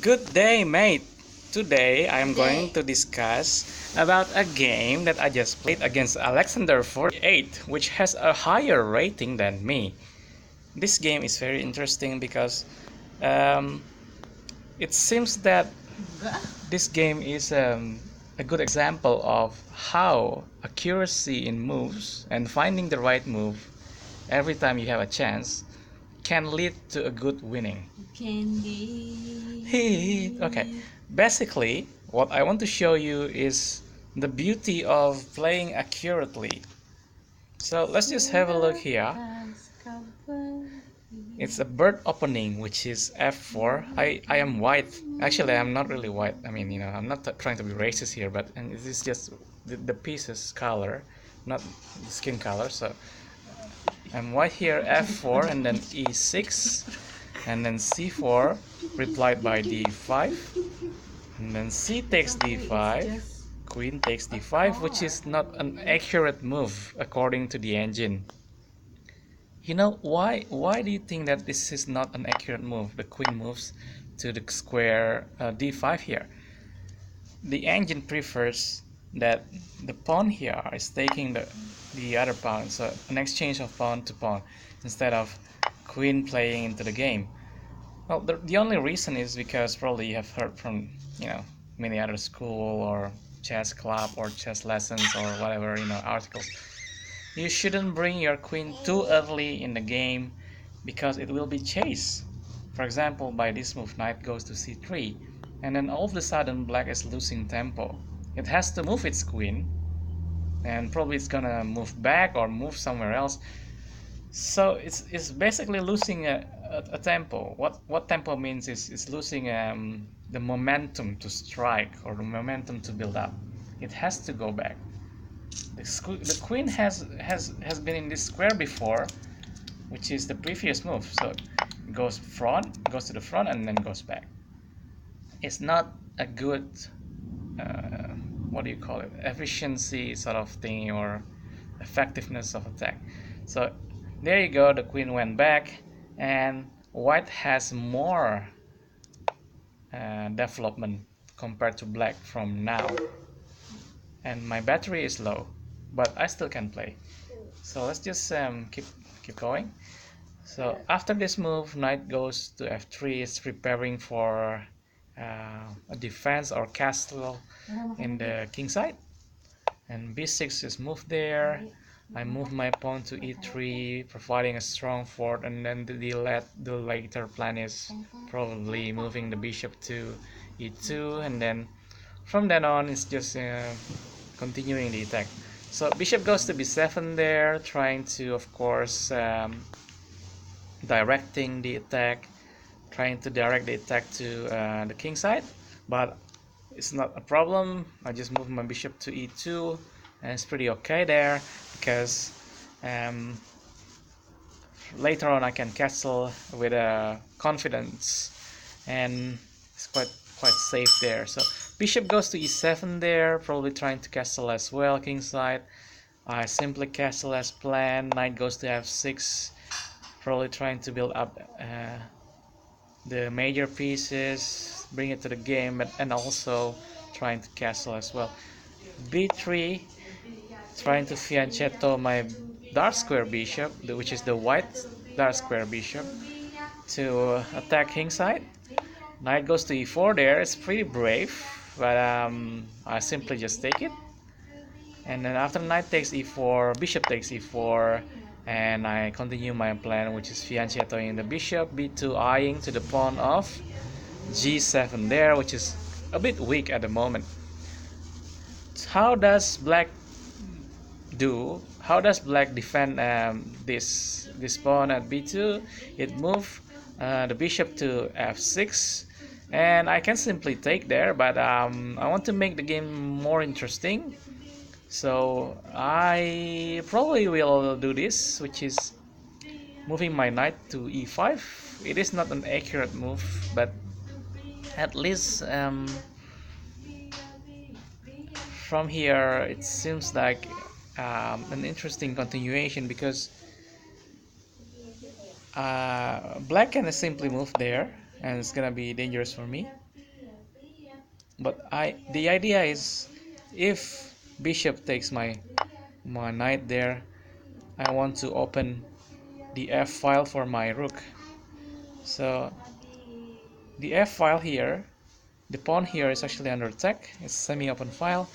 Good day, mate. Today I am going to discuss about a game that I just played against Alexander48, which has a higher rating than me. This game is very interesting because um, it seems that this game is a good example of how accuracy in moves and finding the right move every time you have a chance can lead to a good winning. Okay, basically, what I want to show you is the beauty of playing accurately. So let's just have a look here. It's a bird opening, which is f4. I am white. Actually, I'm not really white. I mean, I'm not trying to be racist here, but and this is just the piece's color, not the skin color. So I'm white here, f4, and then e6, and then c4, replied by d5, and then c takes d5, queen takes d5, which is not an accurate move according to the engine. Why do you think that this is not an accurate move? The queen moves to the square d5 here. The engine prefers that the pawn here is taking the other pawn, so an exchange of pawn to pawn instead of queen playing into the game. Well, the only reason is because probably you have heard from many other school or chess club or chess lessons or whatever articles. You shouldn't bring your queen too early in the game because it will be chased. For example, by this move, knight goes to c3, and then all of a sudden black is losing tempo. It has to move its queen, and probably it's gonna move back or move somewhere else. So it's basically losing a tempo. What tempo means is losing the momentum to strike or the momentum to build up. It has to go back. The queen has been in this square before, which is the previous move. So it goes to the front, and then goes back. It's not a good what do you call it, efficiency sort of thing or effectiveness of attack. So there you go, the queen went back, and white has more development compared to black from now. And my battery is low, but I still can play. So let's just keep going. So after this move, knight goes to f3. It's preparing for a defense or castle in the king side, and b6 is moved there. I move my pawn to e3, providing a strong fort, and then the later plan is probably moving the bishop to e2, and then from then on it's just continuing the attack. So bishop goes to b7 there, trying to, of course, directing the attack, trying to direct the attack to the king side, but it's not a problem. I just move my bishop to e2, and it's pretty okay there because later on I can castle with confidence, and it's quite safe there. So bishop goes to e7 there, probably trying to castle as well, king side. I simply castle as planned. Knight goes to f6, probably trying to build up the major pieces, bring it to the game, and also trying to castle as well. b3, trying to fianchetto my dark square bishop, which is the white dark square bishop, to attack king side. Knight goes to e4 there. It's pretty brave, but I simply just take it. And then after knight takes e4, bishop takes e4, and I continue my plan, which is fianchettoing the bishop, b2 eyeing to the pawn of g7 there, which is a bit weak at the moment. How does black defend this pawn at b2? It moves the bishop to f6, and I can simply take there, but I want to make the game more interesting. So I probably will do this, which is moving my knight to e5. It is not an accurate move, but at least from here it seems like an interesting continuation, because black can simply move there, and it's gonna be dangerous for me. But the idea is, if bishop takes my knight there, I want to open the f file for my rook. So the f file here, the pawn here is actually under attack. It's semi-open file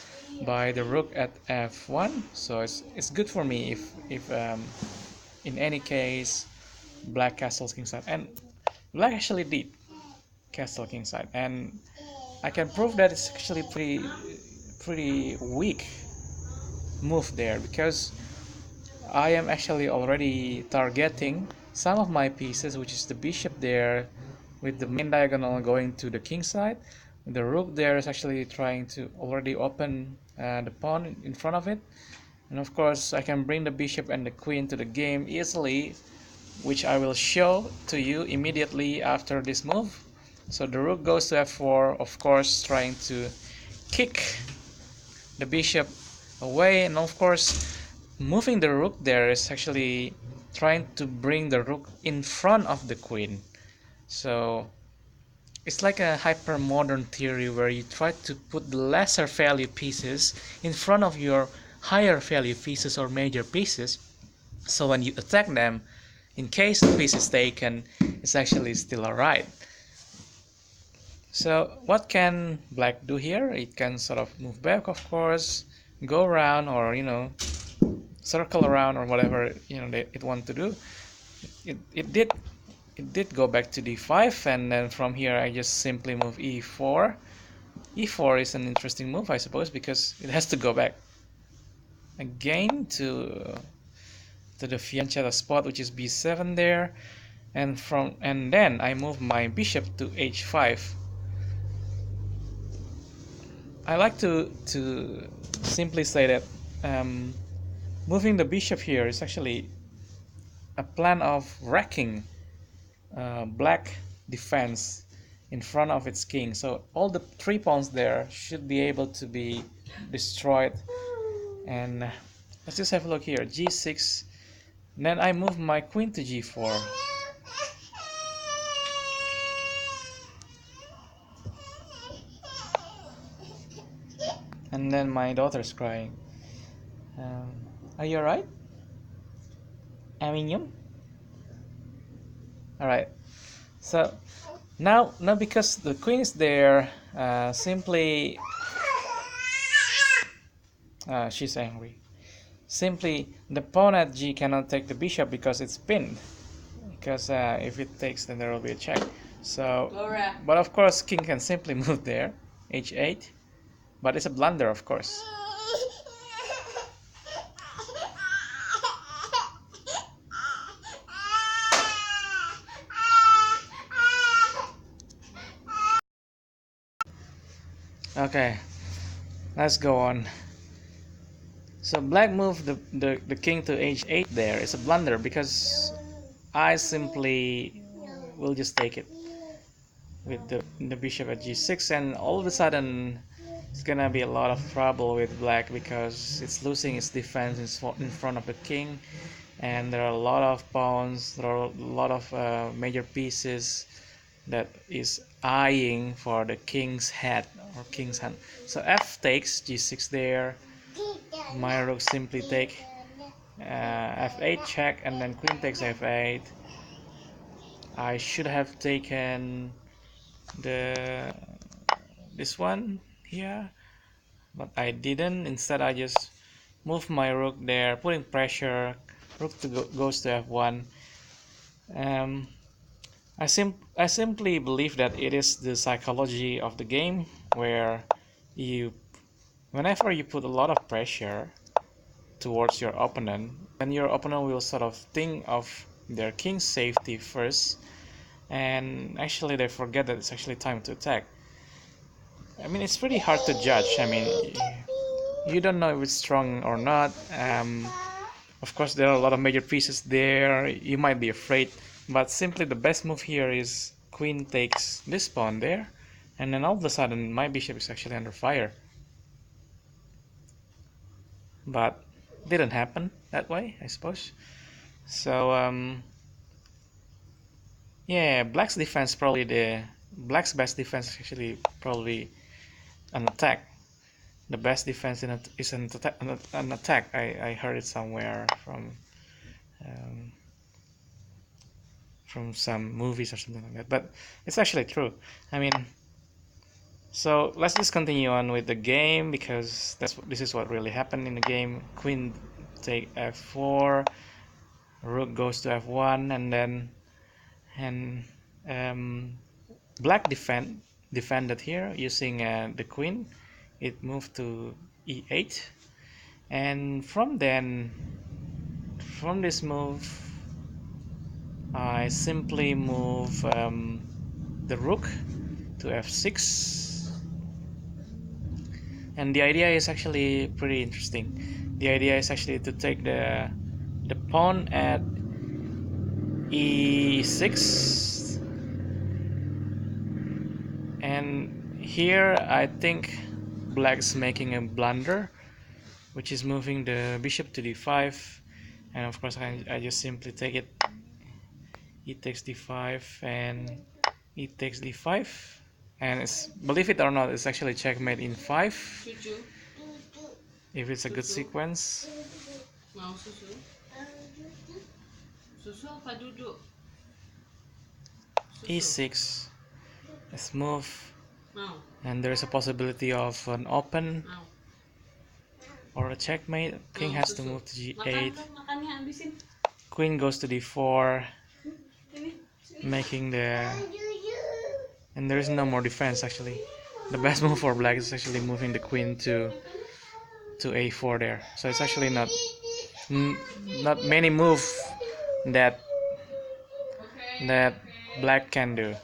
by the rook at f1. So it's good for me if in any case black castles kingside, and black actually did castle kingside, and I can prove that it's actually pretty weak move there, because I am actually already targeting some of my pieces, which is the bishop there with the main diagonal going to the king side. The rook there is actually trying to already open the pawn in front of it, and of course I can bring the bishop and the queen to the game easily, which I will show to you immediately after this move. So the rook goes to f4, of course trying to kick the bishop away, and of course moving the rook there is actually trying to bring the rook in front of the queen. So it's like a hyper modern theory where you try to put the lesser value pieces in front of your higher value pieces or major pieces, so when you attack them, in case the piece is taken, it's actually still alright. So what can black do here? It can sort of move back, of course, go around, or circle around, or whatever it want to do. It did go back to d5, and then from here I just simply move e4. E4 is an interesting move, I suppose, because it has to go back again to the fiancetta spot, which is b7 there, and then I move my bishop to h5. I like to simply say that moving the bishop here is actually a plan of wrecking black defense in front of its king. So all the 3 pawns there should be able to be destroyed. And let's just have a look here. g6. Then I move my queen to g4. And then my daughter's crying. Are you alright? Aminyum? Alright. So now because the queen is there, simply she's angry. Simply the pawn at g cannot take the bishop because it's pinned. Because if it takes, then there will be a check. So, but of course king can simply move there, h8. But it's a blunder, of course. Okay, let's go on. So black moved the king to h8 there. It's a blunder because I simply will just take it with the bishop at g6, and all of a sudden it's gonna be a lot of trouble with black because it's losing its defense in front of the king, and there are a lot of pawns, there are a lot of major pieces that is eyeing for the king's head or king's hand. So f takes g6 there, my rook simply take f8 check, and then queen takes f8. I should have taken this one here, but I didn't. Instead I just moved my rook there, putting pressure. Rook goes to f1. I simply believe that it is the psychology of the game where whenever you put a lot of pressure towards your opponent, then your opponent will sort of think of their king's safety first, and actually they forget that it's actually time to attack. I mean, it's pretty hard to judge. I mean, you don't know if it's strong or not. Of course, there are a lot of major pieces there. You might be afraid, but simply the best move here is queen takes this pawn there, and then all of a sudden my bishop is actually under fire. But didn't happen that way, I suppose. So yeah, black's best defense is actually probably an attack. The best defense is an attack. I heard it somewhere from some movies or something like that, but it's actually true. I mean, so let's just continue on with the game, because this is what really happened in the game. Queen take f4, rook goes to f1, and black defended here using the queen. It moved to e8, and from this move I simply move the rook to f6, and the idea is actually pretty interesting. The idea is actually to take the pawn at e6, and here I think black's making a blunder, which is moving the bishop to d5, and of course I just simply take it. E takes d5 and e takes d5, and it's, believe it or not, it's actually checkmate in 5 if it's a good sequence. E6 is move, and there's a possibility of an open or a checkmate. King has to move to g8, queen goes to d4, making the, and there is no more defense actually. The best move for black is actually moving the queen to a4 there. So it's actually not many moves that black can do.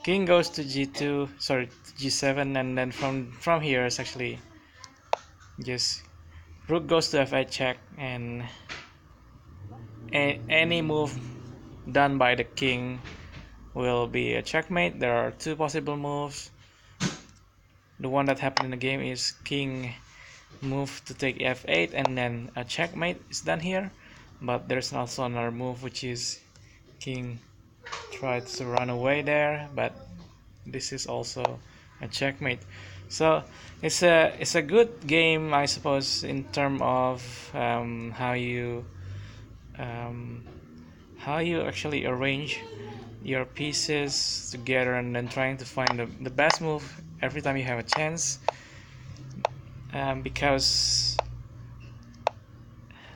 King goes to g2, sorry, g7, and then from here it's actually just rook goes to f8 check, and any move done by the king will be a checkmate. There are two possible moves. The one that happened in the game is king move to take f8, and then a checkmate is done here. But there's also another move, which is king tries to run away there, but this is also a checkmate. So it's a good game, I suppose, in terms of how you actually arrange your pieces together, and then trying to find the best move every time you have a chance. Because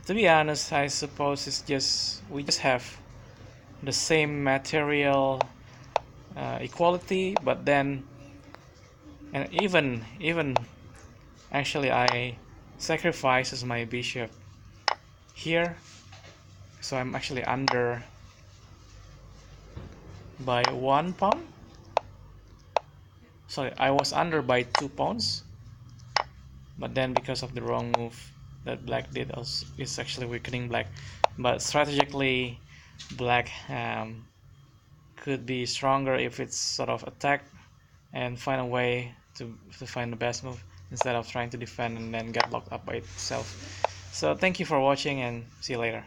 to be honest, I suppose it's just we just have the same material equality, but then, and even actually I sacrifices my bishop here, so I'm actually under by 1 pawn. Sorry, I was under by 2 pawns, but then because of the wrong move that black did, is actually weakening black. But strategically, black could be stronger if it's sort of attack and find a way to find the best move, instead of trying to defend and then get locked up by itself. So thank you for watching, and see you later.